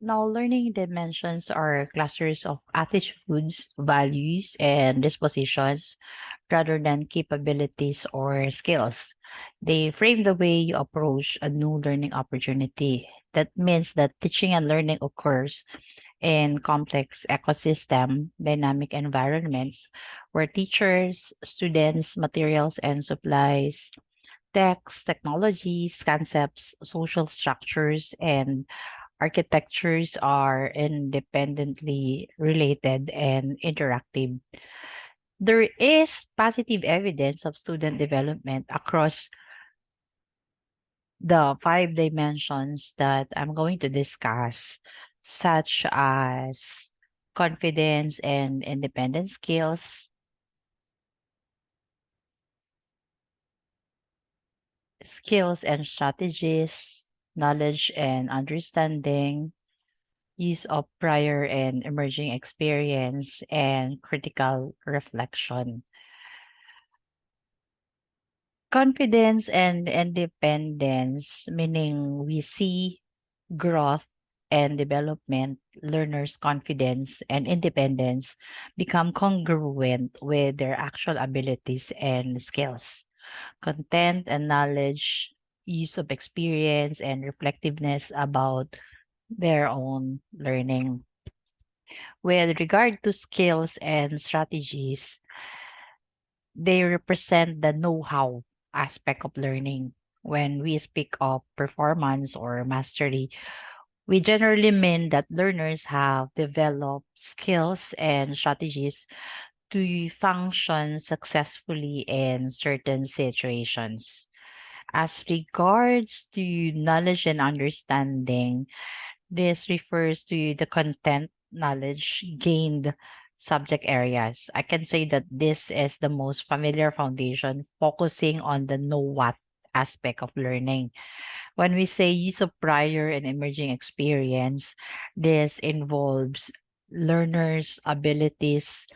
Now, learning dimensions are clusters of attitudes, values, and dispositions rather than capabilities or skills. They frame the way you approach a new learning opportunity. That means that teaching and learning occurs in complex ecosystem, dynamic environments where teachers, students, materials, and supplies, texts, technologies, concepts, social structures, and architectures are independently related and interactive. There is positive evidence of student development across the five dimensions that I'm going to discuss, such as confidence and independent skills and strategies, knowledge and understanding, use of prior and emerging experience, and critical reflection. Confidence and independence, meaning we see growth and development, learners' confidence and independence become congruent with their actual abilities and skills. Content and knowledge, use of experience, and reflectiveness about their own learning. With regard to skills and strategies, they represent the know-how aspect of learning. When we speak of performance or mastery, we generally mean that learners have developed skills and strategies to function successfully in certain situations. As regards to knowledge and understanding, this refers to the content knowledge gained subject areas. I can say that this is the most familiar foundation, focusing on the know what aspect of learning. When we say use of prior and emerging experience, this involves learners' abilities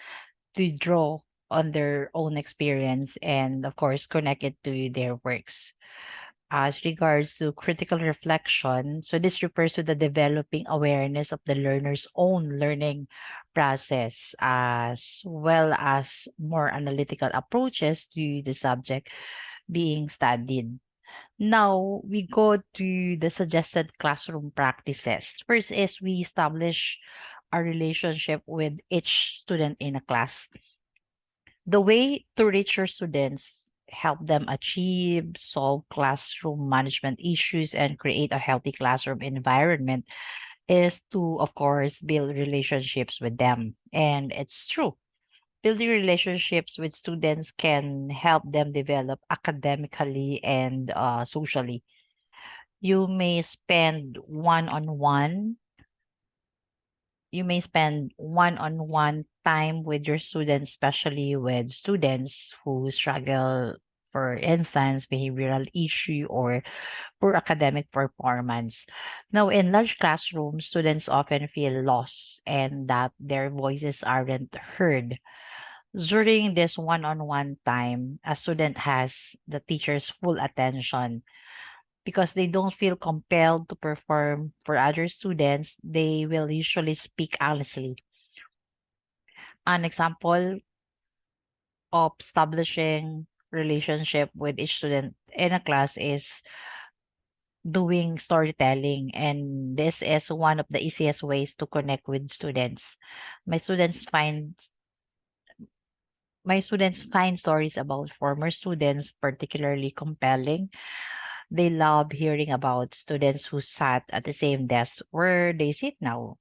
to draw on their own experience and, of course, connect it to their works. As regards to critical reflection, so this refers to the developing awareness of the learner's own learning process, as well as more analytical approaches to the subject being studied. Now we go to the suggested classroom practices. First is we establish a relationship with each student in a class. The way to reach your students, help them achieve, solve classroom management issues, and create a healthy classroom environment is to, of course, build relationships with them. And it's true. Building relationships with students can help them develop academically and socially. You may spend one-on-one time with your students, especially with students who struggle, for instance, behavioral issue or poor academic performance. Now, in large classrooms, students often feel lost and that their voices aren't heard. During this one-on-one time, a student has the teacher's full attention. Because they don't feel compelled to perform for other students, they will usually speak honestly. An example of establishing relationship with each student in a class is doing storytelling, and this is one of the easiest ways to connect with students. My students find my students find stories about former students particularly compelling. They love hearing about students who sat at the same desk where they sit now.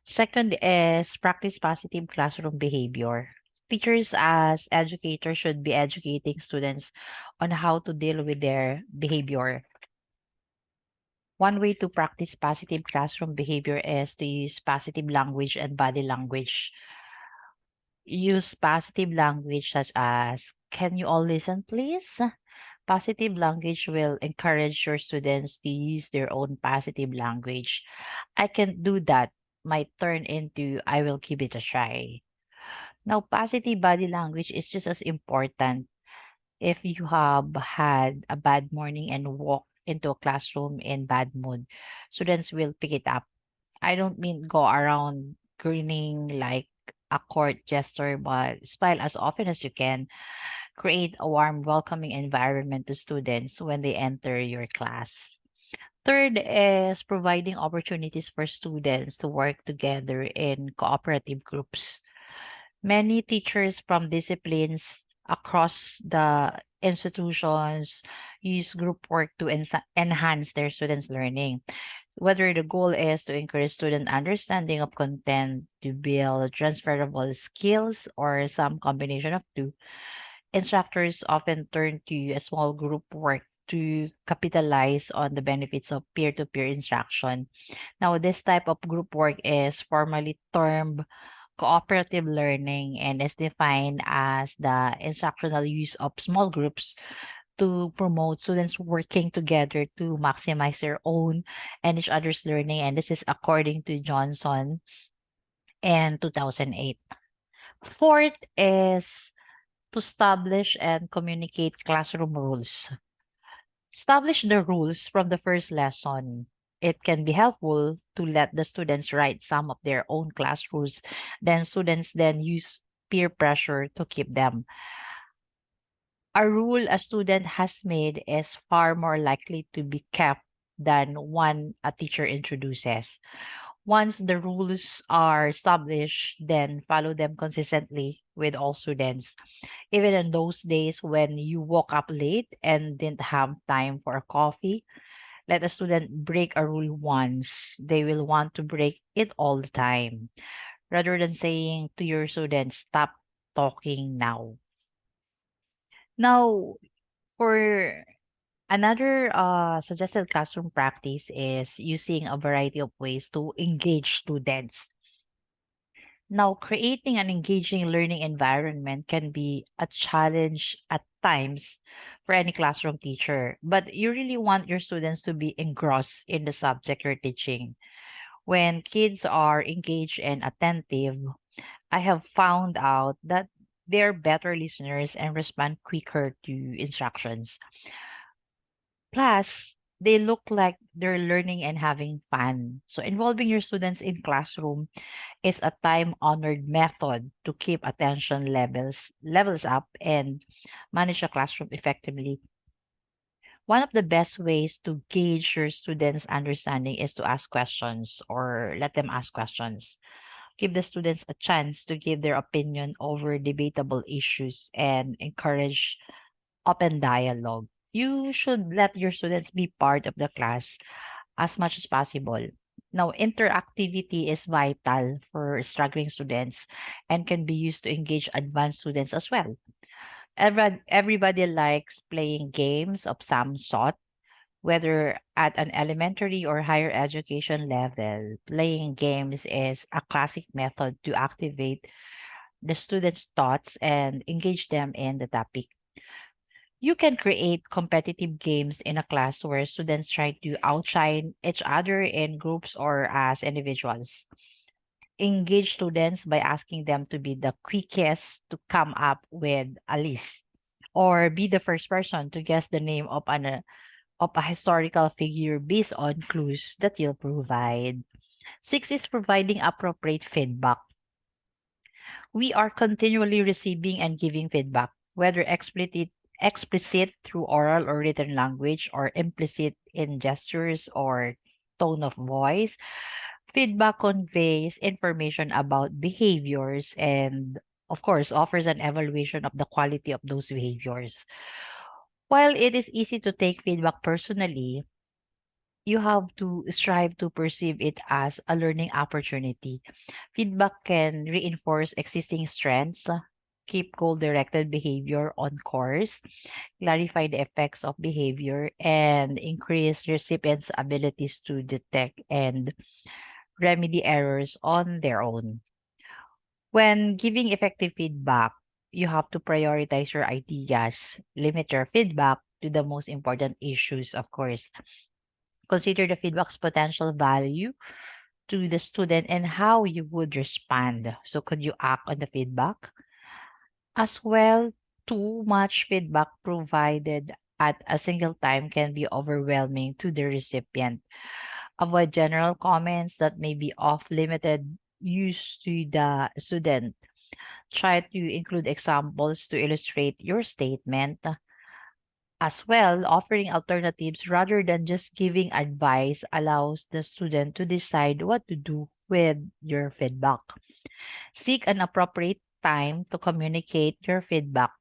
Second is practice positive classroom behavior. Teachers as educators should be educating students on how to deal with their behavior. One way to practice positive classroom behavior is to use positive language and body language. Use positive language such as, "Can you all listen, please?" Positive language will encourage your students to use their own positive language. "I can do that" might turn into, "I will give it a try." Now, positive body language is just as important. If you have had a bad morning and walk into a classroom in bad mood, students will pick it up. I don't mean go around grinning like a court jester, but smile as often as you can. Create a warm, welcoming environment to students when they enter your class. Third is providing opportunities for students to work together in cooperative groups. Many teachers from disciplines across the institutions use group work to enhance their students' learning. Whether the goal is to encourage student understanding of content, to build transferable skills, or some combination of two, instructors often turn to a small group work to capitalize on the benefits of peer-to-peer instruction. Now, this type of group work is formally termed cooperative learning and is defined as the instructional use of small groups to promote students working together to maximize their own and each other's learning. And this is according to Johnson in 2008. Fourth is to establish and communicate classroom rules. Establish the rules from the first lesson. It can be helpful to let the students write some of their own class rules. Then students then use peer pressure to keep them. A rule a student has made is far more likely to be kept than one a teacher introduces. Once the rules are established, then follow them consistently with all students. Even in those days when you woke up late and didn't have time for a coffee, let a student break a rule once. They will want to break it all the time. Rather than saying to your students, stop talking now. Now, for another suggested classroom practice is using a variety of ways to engage students. Now, creating an engaging learning environment can be a challenge at times for any classroom teacher, but you really want your students to be engrossed in the subject you're teaching. When kids are engaged and attentive, I have found out that they're better listeners and respond quicker to instructions. Plus, they look like they're learning and having fun. So, involving your students in classroom is a time-honored method to keep attention levels up and manage a classroom effectively. One of the best ways to gauge your students' understanding is to ask questions or let them ask questions. Give the students a chance to give their opinion over debatable issues and encourage open dialogue. You should let your students be part of the class as much as possible. Now, interactivity is vital for struggling students and can be used to engage advanced students as well. Everybody likes playing games of some sort, whether at an elementary or higher education level. Playing games is a classic method to activate the students' thoughts and engage them in the topic. You can create competitive games in a class where students try to outshine each other in groups or as individuals. Engage students by asking them to be the quickest to come up with a list or be the first person to guess the name of a historical figure based on clues that you'll provide. Six is providing appropriate feedback. We are continually receiving and giving feedback, whether explicit through oral or written language or implicit in gestures or tone of voice. Feedback conveys information about behaviors and of course offers an evaluation of the quality of those behaviors. While it is easy to take feedback personally, you have to strive to perceive it as a learning opportunity. Feedback can reinforce existing strengths, keep goal directed behavior on course, clarify the effects of behavior, and increase recipients' abilities to detect and remedy errors on their own. When giving effective feedback, you have to prioritize your ideas, limit your feedback to the most important issues, of course. Consider the feedback's potential value to the student and how you would respond. So, could you act on the feedback? As well, too much feedback provided at a single time can be overwhelming to the recipient. Avoid general comments that may be off limited use to the student. Try to include examples to illustrate your statement. As well, offering alternatives rather than just giving advice allows the student to decide what to do with your feedback. Seek an appropriate time to communicate your feedback.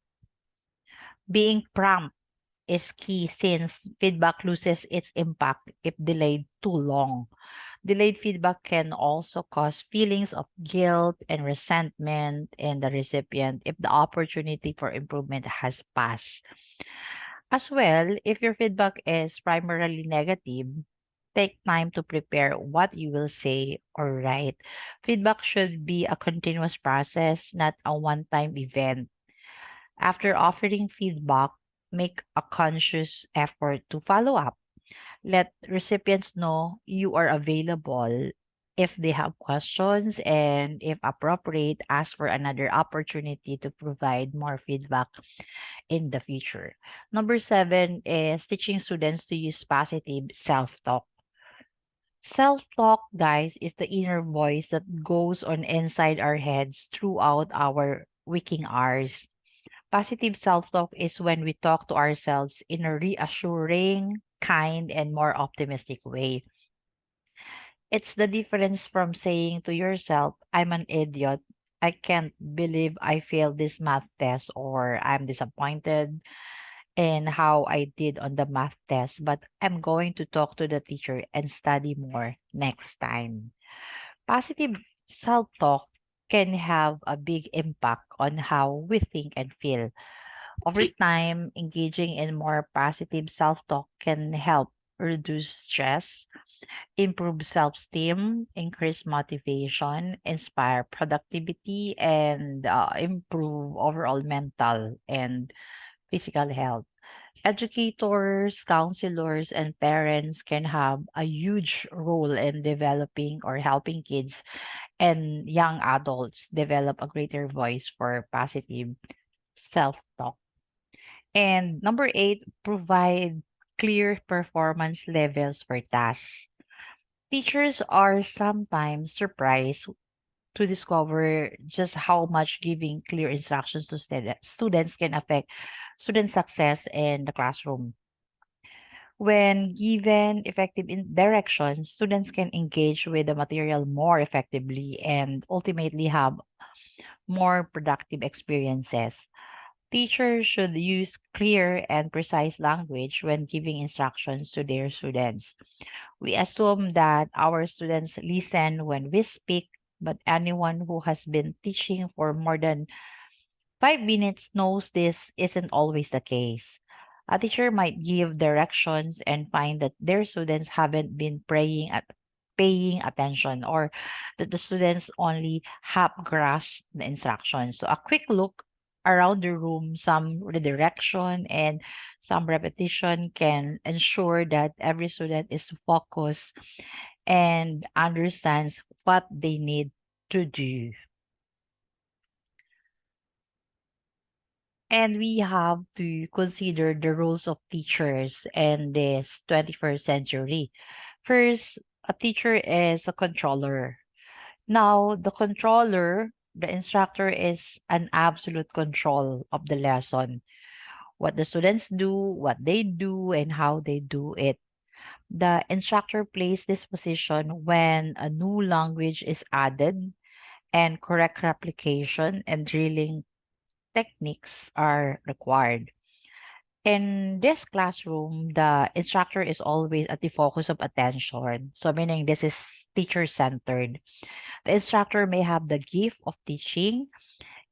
Being prompt is key since feedback loses its impact if delayed too long. Delayed feedback can also cause feelings of guilt and resentment in the recipient if the opportunity for improvement has passed. As well, if your feedback is primarily negative, take time to prepare what you will say or write. Feedback should be a continuous process, not a one time event. After offering feedback, make a conscious effort to follow up. Let recipients know you are available if they have questions, and if appropriate, ask for another opportunity to provide more feedback in the future. Number seven is teaching students to use positive self-talk. Self-talk, guys, is the inner voice that goes on inside our heads throughout our waking hours. Positive self-talk is when we talk to ourselves in a reassuring, kind, and more optimistic way. It's the difference from saying to yourself, I'm an idiot. I can't believe I failed this math test, or I'm disappointed in how I did on the math test, but I'm going to talk to the teacher and study more next time. Positive self talk can have a big impact on how we think and feel. Over time, engaging in more positive self talk can help reduce stress, improve self esteem, increase motivation, inspire productivity, and improve overall mental and physical health. Educators, counselors, and parents can have a huge role in developing or helping kids and young adults develop a greater voice for positive self talk. And number eight, provide clear performance levels for tasks. Teachers are sometimes surprised to discover just how much giving clear instructions to students can affect student success in the classroom. When given effective directions, students can engage with the material more effectively and ultimately have more productive experiences. Teachers should use clear and precise language when giving instructions to their students. We assume that our students listen when we speak, but anyone who has been teaching for more than 5 minutes knows this isn't always the case. A teacher might give directions and find that their students haven't been paying attention, or that the students only half grasp the instructions. So a quick look around the room, some redirection, and some repetition can ensure that every student is focused and understands what they need to do. And we have to consider the roles of teachers in this 21st century. First, a teacher is a controller. Now, the instructor is an absolute control of the lesson. What the students do, what they do, and how they do it. The instructor plays this position when a new language is added and correct replication and drilling techniques are required. In this classroom, the instructor is always at the focus of attention. So, meaning this is teacher centered. The instructor may have the gift of teaching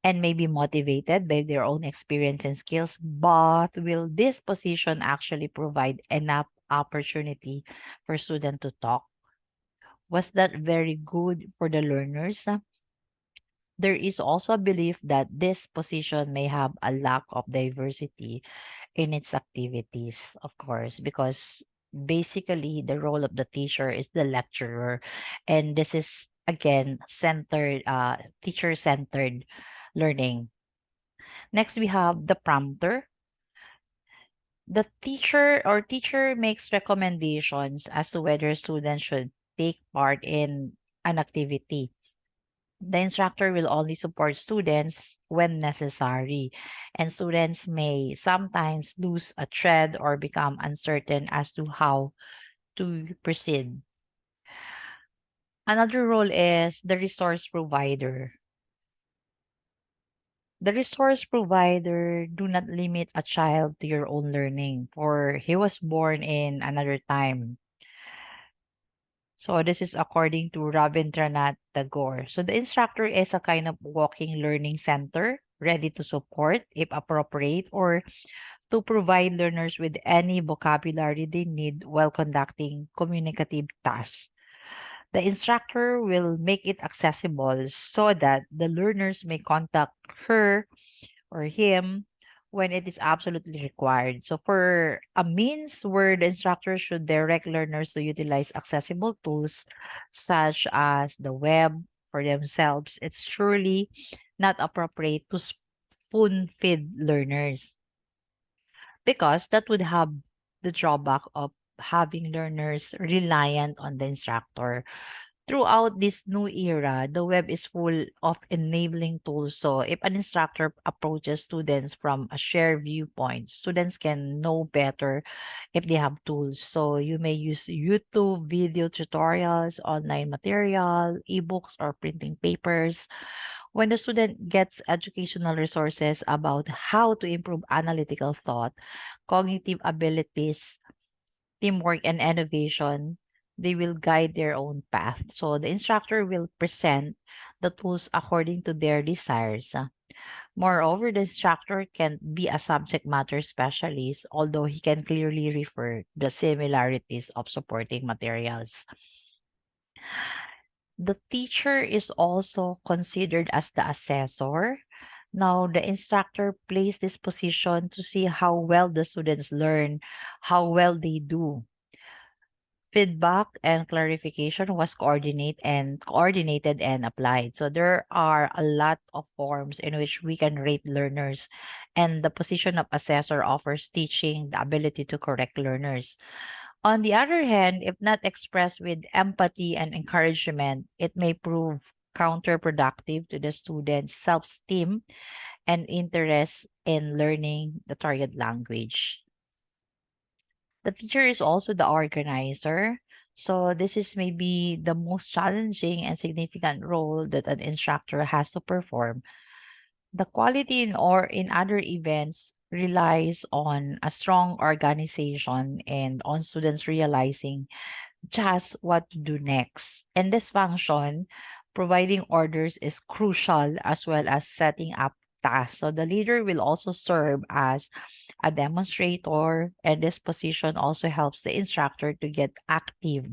and may be motivated by their own experience and skills, but will this position actually provide enough opportunity for student to talk? Was that very good for the learners? There is also a belief that this position may have a lack of diversity in its activities, of course, because basically the role of the teacher is the lecturer. And this is again teacher centered learning. Next, we have the prompter. The teacher makes recommendations as to whether students should take part in an activity. The instructor will only support students when necessary, and students may sometimes lose a thread or become uncertain as to how to proceed. Another role is the resource provider. The resource provider do not limit a child to your own learning, for he was born in another time. So this is according to Rabindranath Tagore. So the instructor is a kind of walking learning center, ready to support if appropriate or to provide learners with any vocabulary they need while conducting communicative tasks. The instructor will make it accessible so that the learners may contact her or him when it is absolutely required. So for a means where the instructor should direct learners to utilize accessible tools such as the web for themselves, it's surely not appropriate to spoon feed learners because that would have the drawback of having learners reliant on the instructor. Throughout this new era, the web is full of enabling tools. So if an instructor approaches students from a shared viewpoint, students can know better if they have tools. So you may use YouTube video tutorials, online material, ebooks, or printing papers. When the student gets educational resources about how to improve analytical thought, cognitive abilities, teamwork, and innovation, they will guide their own path. So the instructor will present the tools according to their desires. Moreover, the instructor can be a subject matter specialist, although he can clearly refer the similarities of supporting materials. The teacher is also considered as the assessor. Now, the instructor plays this position to see how well the students learn, how well they do. Feedback and clarification was coordinated and applied. So there are a lot of forms in which we can rate learners, and the position of assessor offers teaching the ability to correct learners. On the other hand, if not expressed with empathy and encouragement, it may prove counterproductive to the student's self-esteem and interest in learning the target language. The teacher is also the organizer. So this is maybe the most challenging and significant role that an instructor has to perform. The quality in other events relies on a strong organization and on students realizing just what to do next. In this function, providing orders is crucial as well as setting up tasks. So the leader will also serve as a demonstrator, and this position also helps the instructor to get active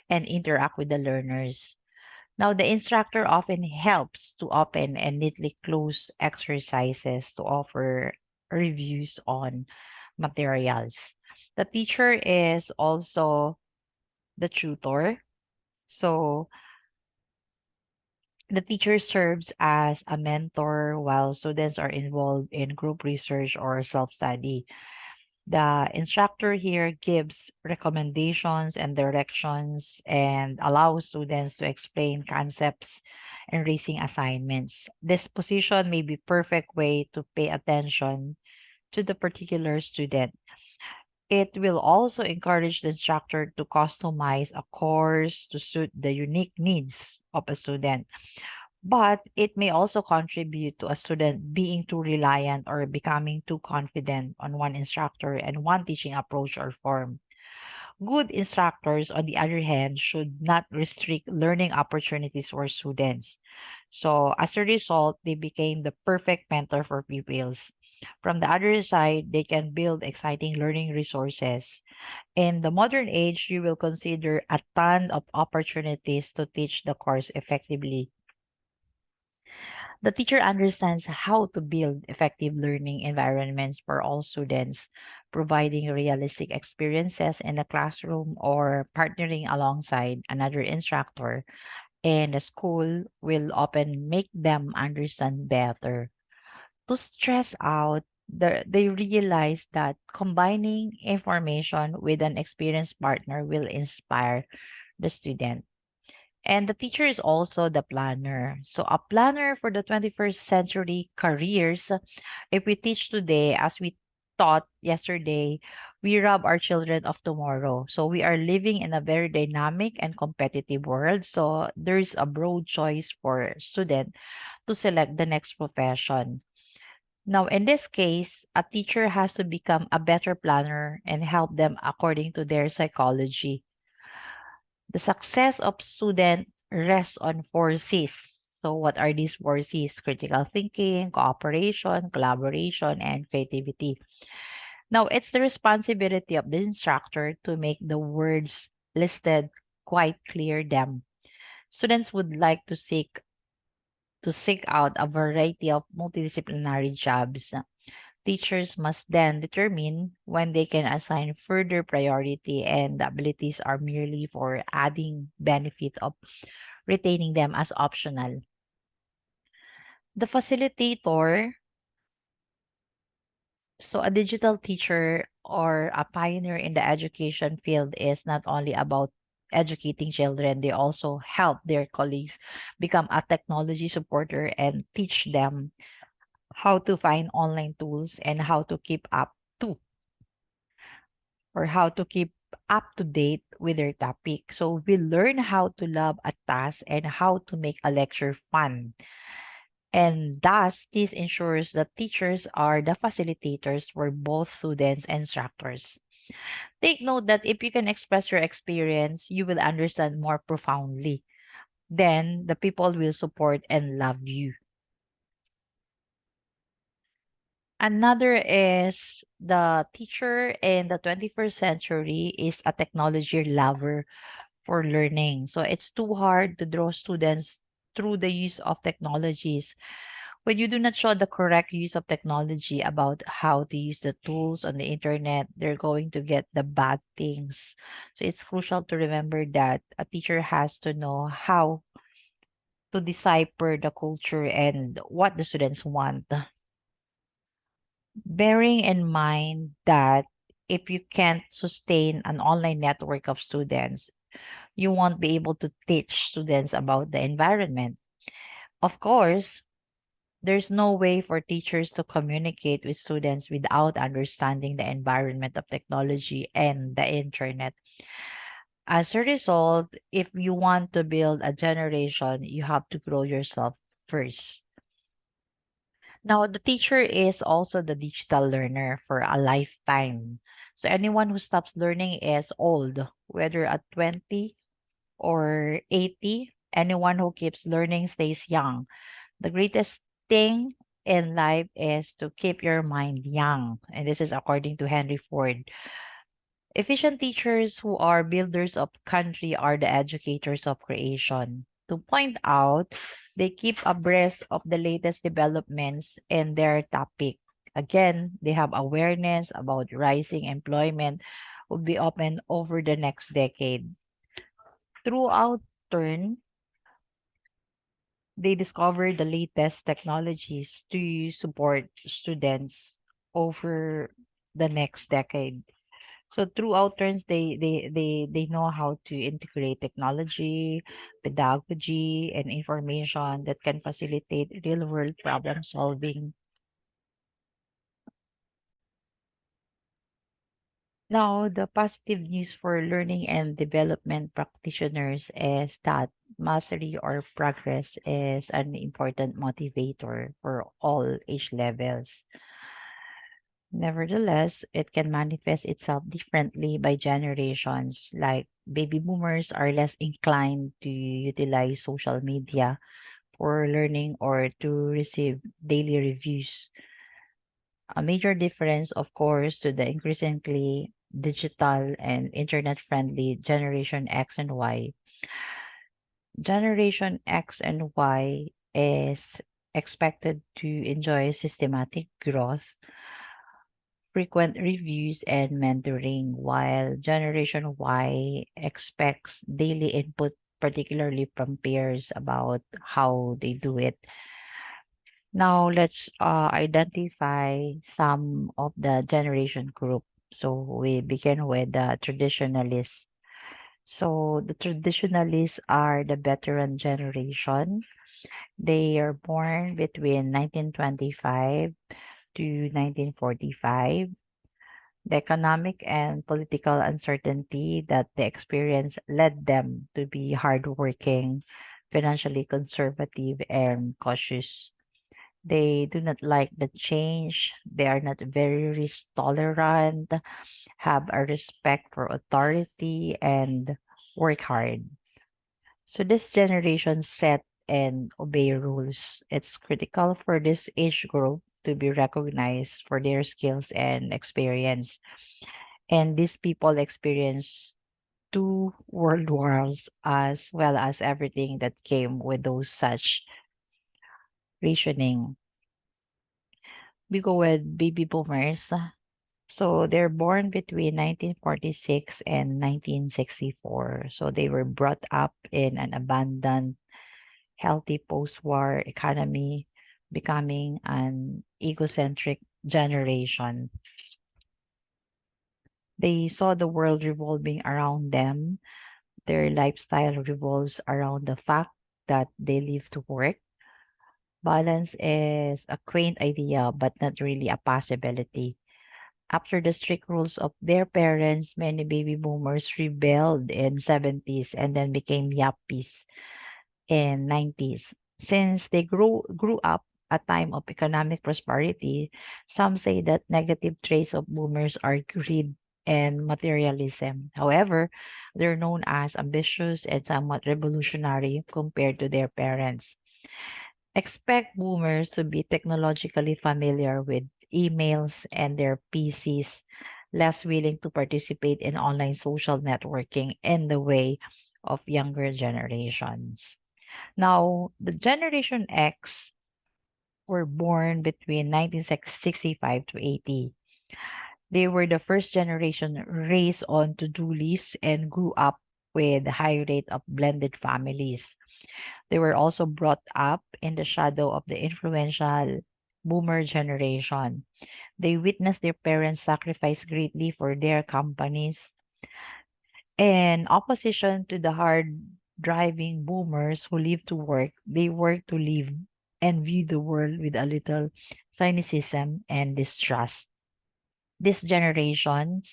and interact with the learners. Now, the instructor often helps to open and neatly close exercises to offer reviews on materials. The teacher is also the tutor. So the teacher serves as a mentor while students are involved in group research or self study. The instructor here gives recommendations and directions and allows students to explain concepts and raising assignments. This position may be perfect way to pay attention to the particular student. It will also encourage the instructor to customize a course to suit the unique needs of a student. But it may also contribute to a student being too reliant or becoming too confident on one instructor and one teaching approach or form. Good instructors, on the other hand, should not restrict learning opportunities for students. So, as a result, they became the perfect mentor for pupils. From the other side, they can build exciting learning resources. In the modern age, you will consider a ton of opportunities to teach the course effectively. The teacher understands how to build effective learning environments for all students, providing realistic experiences in the classroom or partnering alongside another instructor in the school will often make them understand better. To stress out They realize that combining information with an experienced partner will inspire the student. And the teacher is also the planner. So, a planner for the 21st century careers, if we teach today as we taught yesterday, we rob our children of tomorrow. So, we are living in a very dynamic and competitive world. So, there's a broad choice for student to select the next profession. Now, in this case, a teacher has to become a better planner and help them according to their psychology. The success of student rests on four C's. So what are these four C's? Critical thinking, cooperation, collaboration, and creativity. Now, it's the responsibility of the instructor to make the words listed quite clear them. Students would like to seek out a variety of multidisciplinary jobs. Teachers must then determine when they can assign further priority, and the abilities are merely for adding benefit of retaining them as optional. The facilitator, so a digital teacher or a pioneer in the education field, is not only about educating children, they also help their colleagues become a technology supporter and teach them how to find online tools and how to keep up to or how to keep up to date with their topic. So we learn how to love a task and how to make a lecture fun. And thus, this ensures that teachers are the facilitators for both students and instructors. Take note that if you can express your experience, you will understand more profoundly. Then the people will support and love you. Another is the teacher in the 21st century is a technology lover for learning. So it's too hard to draw students through the use of technologies. When you do not show the correct use of technology about how to use the tools on the internet, they're going to get the bad things. So it's crucial to remember that a teacher has to know how to decipher the culture and what the students want. Bearing in mind that if you can't sustain an online network of students, you won't be able to teach students about the environment. Of course, there's no way for teachers to communicate with students without understanding the environment of technology and the internet. As a result, if you want to build a generation, you have to grow yourself first. Now, the teacher is also the digital learner for a lifetime. So anyone who stops learning is old, whether at 20 or 80. Anyone who keeps learning stays young. The greatest thing in life is to keep your mind young. And this is according to Henry Ford. Efficient teachers who are builders of country are the educators of creation. To point out, they keep abreast of the latest developments in their topic. Again, they have awareness about rising employment will be open over the next decade. Throughout turn, they discover the latest technologies to support students over the next decade. So throughout turns, they know how to integrate technology, pedagogy, and information that can facilitate real world problem solving. Now, the positive news for learning and development practitioners is that mastery or progress is an important motivator for all age levels. Nevertheless, it can manifest itself differently by generations. Like baby boomers are less inclined to utilize social media for learning or to receive daily reviews. A major difference, of course, to the increasingly digital and internet friendly Generation X and Y. Generation X and Y is expected to enjoy systematic growth, frequent reviews, and mentoring, while Generation Y expects daily input, particularly from peers, about how they do it. Now let's identify some of the generation group. So we begin with the traditionalists. So the traditionalists are the veteran generation. They are born between 1925 to 1945. The economic and political uncertainty that they experienced led them to be hardworking, financially conservative, and cautious. They do not like the change. They are not very risk tolerant, have a respect for authority, and work hard. So this generation set and obey rules. It's critical for this age group to be recognized for their skills and experience. And these people experience two world wars as well as everything that came with those such rationing. We go with baby boomers. So they're born between 1946 and 1964. So they were brought up in an abundant, healthy post-war economy, becoming an egocentric generation. They saw the world revolving around them. Their lifestyle revolves around the fact that they live to work. Balance is a quaint idea, but not really a possibility. After the strict rules of their parents, many baby boomers rebelled in 70s and then became yuppies in 90s. Since they grew up a time of economic prosperity, some say that negative traits of boomers are greed and materialism. However, they're known as ambitious and somewhat revolutionary compared to their parents. Expect boomers to be technologically familiar with emails and their PCs, less willing to participate in online social networking in the way of younger generations. Now, the Generation X were born between 1965 to 80. They were the first generation raised on to-do lists and grew up with a high rate of blended families. They were also brought up in the shadow of the influential boomer generation. They witnessed their parents sacrifice greatly for their companies. In opposition to the hard driving boomers who live to work, they work to live and view the world with a little cynicism and distrust. This generation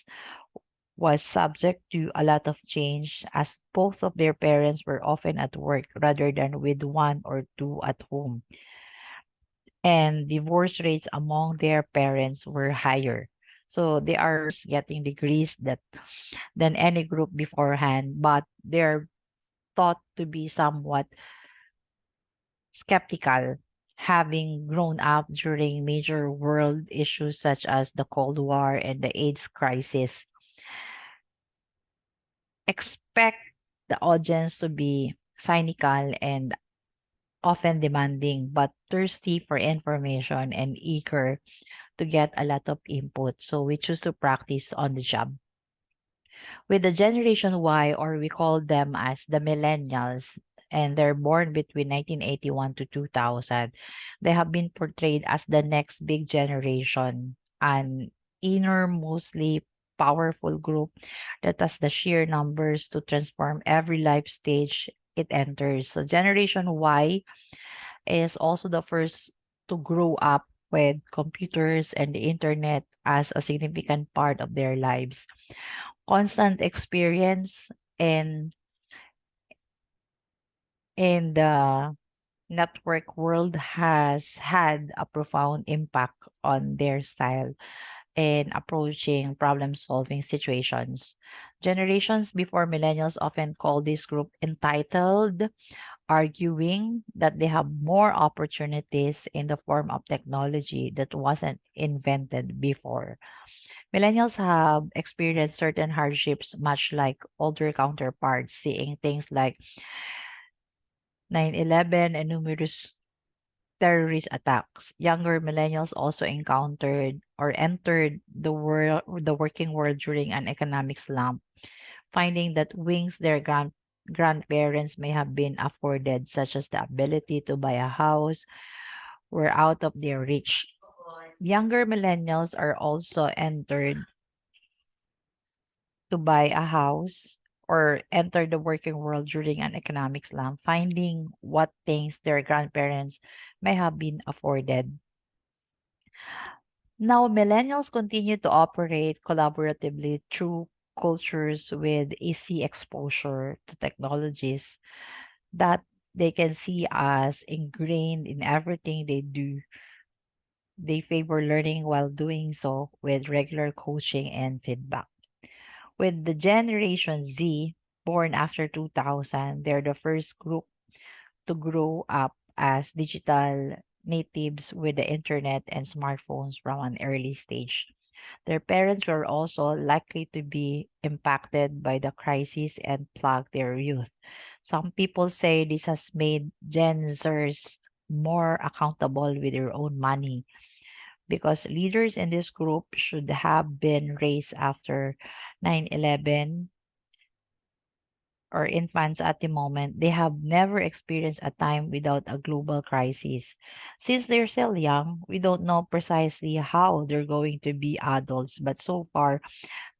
was subject to a lot of change as both of their parents were often at work rather than with one or two at home. And divorce rates among their parents were higher. So they are getting degrees that than any group beforehand, but they're thought to be somewhat skeptical, having grown up during major world issues such as the Cold War and the AIDS crisis. Expect the audience to be cynical and often demanding, but thirsty for information and eager to get a lot of input. So we choose to practice on the job. With the Generation Y, or we call them as the millennials, and they're born between 1981 to 2000, they have been portrayed as the next big generation, an mostly powerful group that has the sheer numbers to transform every life stage it enters. So Generation Y is also the first to grow up with computers and the internet as a significant part of their lives. Constant experience in the network world has had a profound impact on their style in approaching problem solving situations. Generations before millennials often call this group entitled, arguing that they have more opportunities in the form of technology that wasn't invented before. Millennials have experienced certain hardships, much like older counterparts, seeing things like 9/11 and numerous terrorist attacks. Younger millennials also encountered or entered the working world during an economic slump, finding that wings their grandparents may have been afforded, such as the ability to buy a house, were out of their reach. Younger millennials are also entered to buy a house or enter the working world during an economic slump, finding what things their grandparents may have been afforded. Now, millennials continue to operate collaboratively through cultures with easy exposure to technologies that they can see as ingrained in everything they do. They favor learning while doing so with regular coaching and feedback. With the Generation Z, born after 2000, they're the first group to grow up as digital natives with the internet and smartphones from an early stage. Their parents were also likely to be impacted by the crisis and plague their youth. Some people say this has made Gen Zers more accountable with their own money because leaders in this group should have been raised after 9/11 or infants at the moment. They have never experienced a time without a global crisis. Since they're still young, we don't know precisely how they're going to be adults, but so far,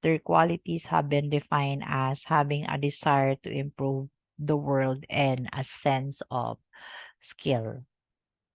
their qualities have been defined as having a desire to improve the world and a sense of skill.